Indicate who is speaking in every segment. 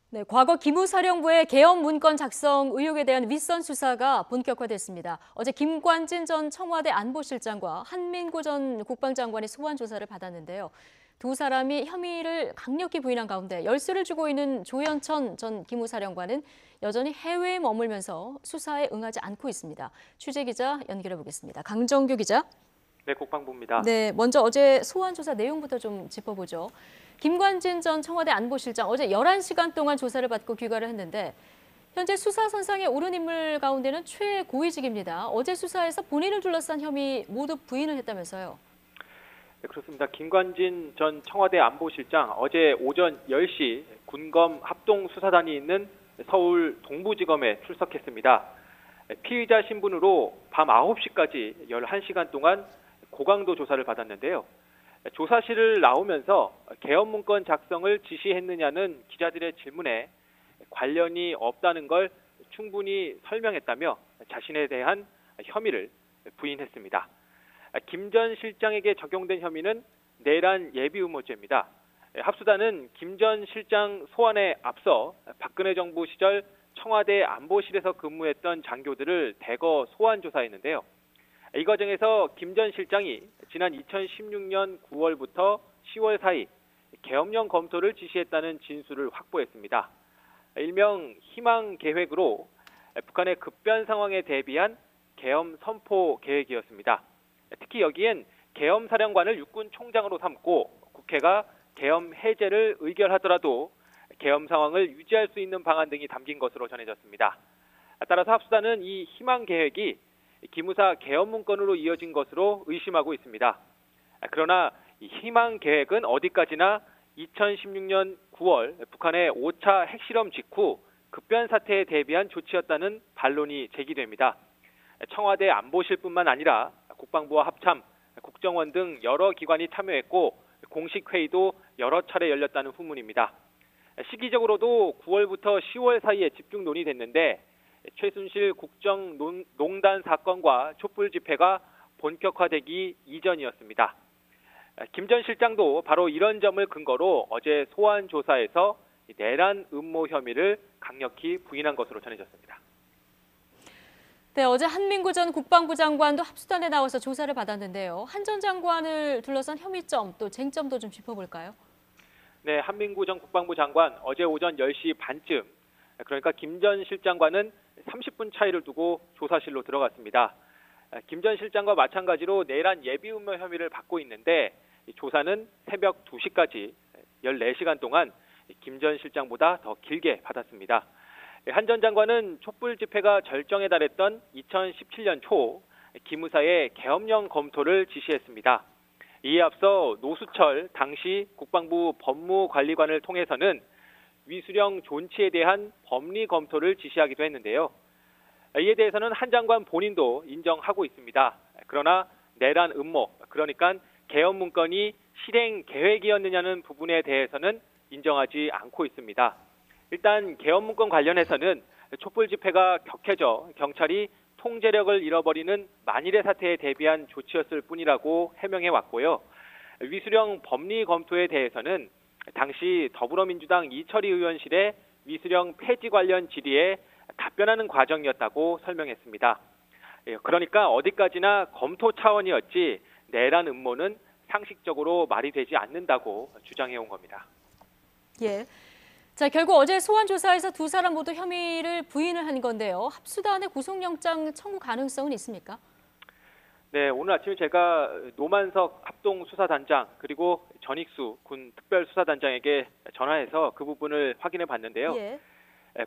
Speaker 1: 네, 과거 기무사령부의 계엄 문건 작성 의혹에 대한 윗선 수사가 본격화됐습니다. 어제 김관진 전 청와대 안보실장과 한민구 전 국방장관이 소환 조사를 받았는데요. 두 사람이 혐의를 강력히 부인한 가운데 열쇠를 주고 있는 조현천 전 기무사령관은 여전히 해외에 머물면서 수사에 응하지 않고 있습니다. 취재 기자 연결해 보겠습니다. 강정규 기자.
Speaker 2: 네, 국방부입니다.
Speaker 1: 네, 먼저 어제 소환 조사 내용부터 좀 짚어보죠. 김관진 전 청와대 안보실장 어제 11시간 동안 조사를 받고 귀가를 했는데 현재 수사 선상에 오른 인물 가운데는 최고위직입니다. 어제 수사에서 본인을 둘러싼 혐의 모두 부인을 했다면서요.
Speaker 2: 네, 그렇습니다. 김관진 전 청와대 안보실장 어제 오전 10시 군검 합동수사단이 있는 서울 동부지검에 출석했습니다. 피의자 신분으로 밤 9시까지 11시간 동안 고강도 조사를 받았는데요. 조사실을 나오면서 계엄 문건 작성을 지시했느냐는 기자들의 질문에 관련이 없다는 걸 충분히 설명했다며 자신에 대한 혐의를 부인했습니다. 김 전 실장에게 적용된 혐의는 내란 예비음모죄입니다. 합수단은 김 전 실장 소환에 앞서 박근혜 정부 시절 청와대 안보실에서 근무했던 장교들을 대거 소환 조사했는데요. 이 과정에서 김 전 실장이 지난 2016년 9월부터 10월 사이 계엄령 검토를 지시했다는 진술을 확보했습니다. 일명 희망 계획으로 북한의 급변 상황에 대비한 계엄 선포 계획이었습니다. 특히 여기엔 계엄 사령관을 육군 총장으로 삼고 국회가 계엄 해제를 의결하더라도 계엄 상황을 유지할 수 있는 방안 등이 담긴 것으로 전해졌습니다. 따라서 합수단은 이 희망 계획이 기무사 계엄 문건으로 이어진 것으로 의심하고 있습니다. 그러나 이 희망 계획은 어디까지나 2016년 9월 북한의 5차 핵실험 직후 급변 사태에 대비한 조치였다는 반론이 제기됩니다. 청와대 안보실뿐만 아니라 국방부와 합참, 국정원 등 여러 기관이 참여했고 공식 회의도 여러 차례 열렸다는 후문입니다. 시기적으로도 9월부터 10월 사이에 집중 논의됐는데 최순실 국정농단 사건과 촛불 집회가 본격화되기 이전이었습니다. 김 전 실장도 바로 이런 점을 근거로 어제 소환 조사에서 내란 음모 혐의를 강력히 부인한 것으로 전해졌습니다.
Speaker 1: 네, 어제 한민구 전 국방부 장관도 합수단에 나와서 조사를 받았는데요. 한 전 장관을 둘러싼 혐의점 또 쟁점도 좀 짚어볼까요?
Speaker 2: 네, 한민구 전 국방부 장관 어제 오전 10시 반쯤, 그러니까 김 전 실장과는 30분 차이를 두고 조사실로 들어갔습니다. 김 전 실장과 마찬가지로 내란 예비 음모 혐의를 받고 있는데 조사는 새벽 2시까지 14시간 동안 김 전 실장보다 더 길게 받았습니다. 한 전 장관은 촛불 집회가 절정에 달했던 2017년 초 기무사의 계엄령 검토를 지시했습니다. 이에 앞서 노수철 당시 국방부 법무관리관을 통해서는 위수령 존치에 대한 법리 검토를 지시하기도 했는데요. 이에 대해서는 한 장관 본인도 인정하고 있습니다. 그러나 내란 음모, 그러니까 계엄 문건이 실행 계획이었느냐는 부분에 대해서는 인정하지 않고 있습니다. 일단 계엄 문건 관련해서는 촛불 집회가 격해져 경찰이 통제력을 잃어버리는 만일의 사태에 대비한 조치였을 뿐이라고 해명해 왔고요. 위수령 법리 검토에 대해서는 당시 더불어민주당 이철희 의원실의 위수령 폐지 관련 질의에 답변하는 과정이었다고 설명했습니다. 그러니까 어디까지나 검토 차원이었지 내란 음모는 상식적으로 말이 되지 않는다고 주장해온 겁니다.
Speaker 1: 예. 자, 결국 어제 소환 조사에서 두 사람 모두 혐의를 부인을 한 건데요. 합수단의 구속영장 청구 가능성은 있습니까?
Speaker 2: 네, 오늘 아침에 제가 노만석 합동수사단장 그리고 전익수 군 특별수사단장에게 전화해서 그 부분을 확인해 봤는데요.
Speaker 1: 예.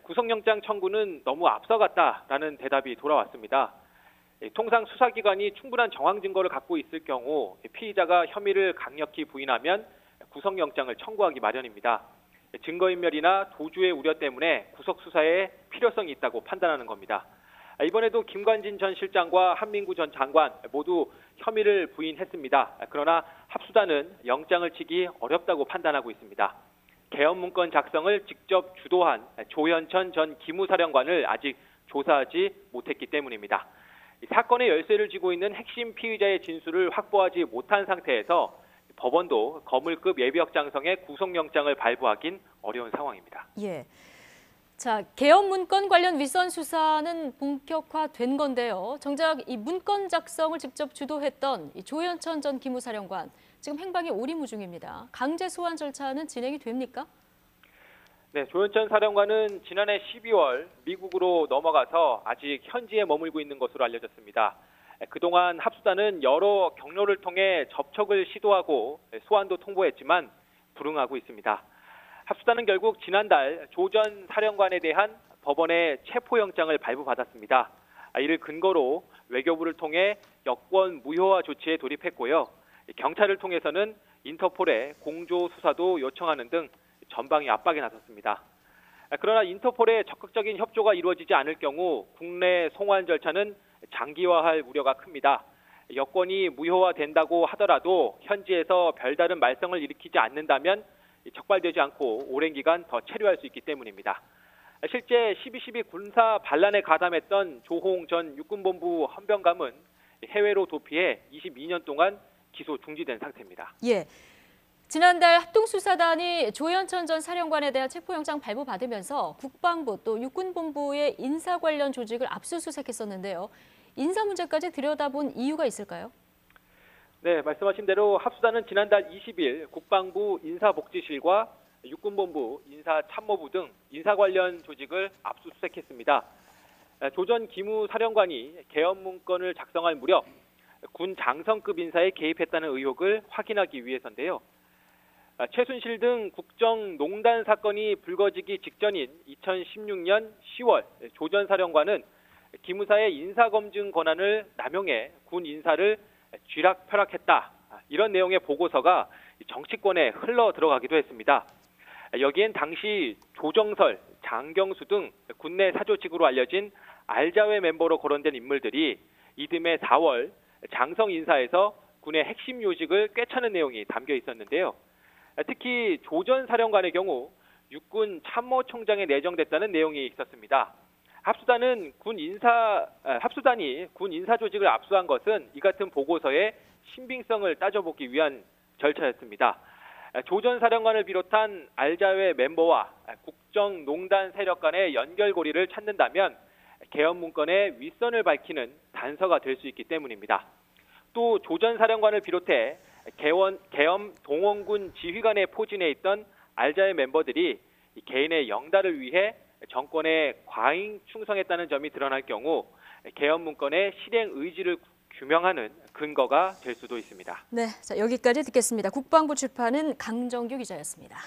Speaker 2: 구속영장 청구는 너무 앞서갔다라는 대답이 돌아왔습니다. 통상 수사기관이 충분한 정황 증거를 갖고 있을 경우 피의자가 혐의를 강력히 부인하면 구속영장을 청구하기 마련입니다. 증거인멸이나 도주의 우려 때문에 구속수사에 필요성이 있다고 판단하는 겁니다. 이번에도 김관진 전 실장과 한민구 전 장관 모두 혐의를 부인했습니다. 그러나 합수단은 영장을 치기 어렵다고 판단하고 있습니다. 계엄 문건 작성을 직접 주도한 조현천 전 기무사령관을 아직 조사하지 못했기 때문입니다. 사건의 열쇠를 쥐고 있는 핵심 피의자의 진술을 확보하지 못한 상태에서 법원도 거물급 예비역 장성의 구속영장을 발부하긴 어려운 상황입니다.
Speaker 1: 예. 자, 계엄 문건 관련 윗선 수사는 본격화된 건데요. 정작 이 문건 작성을 직접 주도했던 이 조현천 전 기무사령관, 지금 행방이 오리무중입니다. 강제 소환 절차는 진행이 됩니까?
Speaker 2: 네, 조현천 사령관은 지난해 12월 미국으로 넘어가서 아직 현지에 머물고 있는 것으로 알려졌습니다. 그동안 합수단은 여러 경로를 통해 접촉을 시도하고 소환도 통보했지만 불응하고 있습니다. 합수단은 결국 지난달 조 전 사령관에 대한 법원의 체포영장을 발부받았습니다. 이를 근거로 외교부를 통해 여권 무효화 조치에 돌입했고요. 경찰을 통해서는 인터폴에 공조 수사도 요청하는 등 전방위 압박에 나섰습니다. 그러나 인터폴의 적극적인 협조가 이루어지지 않을 경우 국내 송환 절차는 장기화할 우려가 큽니다. 여권이 무효화된다고 하더라도 현지에서 별다른 말썽을 일으키지 않는다면 적발되지 않고 오랜 기간 더 체류할 수 있기 때문입니다. 실제 12.12 군사 반란에 가담했던 조홍 전 육군본부 헌병감은 해외로 도피해 22년 동안 기소 중지된 상태입니다.
Speaker 1: 예. 지난달 합동수사단이 조현천 전 사령관에 대한 체포영장 발부받으면서 국방부 또 육군본부의 인사 관련 조직을 압수수색했었는데요. 인사 문제까지 들여다본 이유가 있을까요?
Speaker 2: 네, 말씀하신 대로 합수단은 지난달 20일 국방부 인사복지실과 육군본부 인사참모부 등 인사 관련 조직을 압수수색했습니다. 조 전 기무사령관이 계엄 문건을 작성할 무렵 군 장성급 인사에 개입했다는 의혹을 확인하기 위해서인데요. 최순실 등 국정농단 사건이 불거지기 직전인 2016년 10월 조 전 사령관은 기무사의 인사검증 권한을 남용해 군 인사를 쥐락펴락했다. 이런 내용의 보고서가 정치권에 흘러 들어가기도 했습니다. 여기엔 당시 조정설, 장경수 등 군내 사조직으로 알려진 알자회 멤버로 거론된 인물들이 이듬해 4월 장성 인사에서 군의 핵심 요직을 꿰차는 내용이 담겨 있었는데요. 특히 조 전 사령관의 경우 육군 참모총장에 내정됐다는 내용이 있었습니다. 합수단이 군 인사 조직을 압수한 것은 이 같은 보고서의 신빙성을 따져보기 위한 절차였습니다. 조 전 사령관을 비롯한 알자회 멤버와 국정농단 세력 간의 연결고리를 찾는다면 계엄 문건의 윗선을 밝히는 단서가 될 수 있기 때문입니다. 또 조 전 사령관을 비롯해 계엄 동원군 지휘관에 포진해 있던 알자회 멤버들이 개인의 영달을 위해 정권에 과잉 충성했다는 점이 드러날 경우 계엄 문건의 실행 의지를 규명하는 근거가 될 수도 있습니다.
Speaker 1: 네, 자, 여기까지 듣겠습니다. 국방부 출판은 강정규 기자였습니다.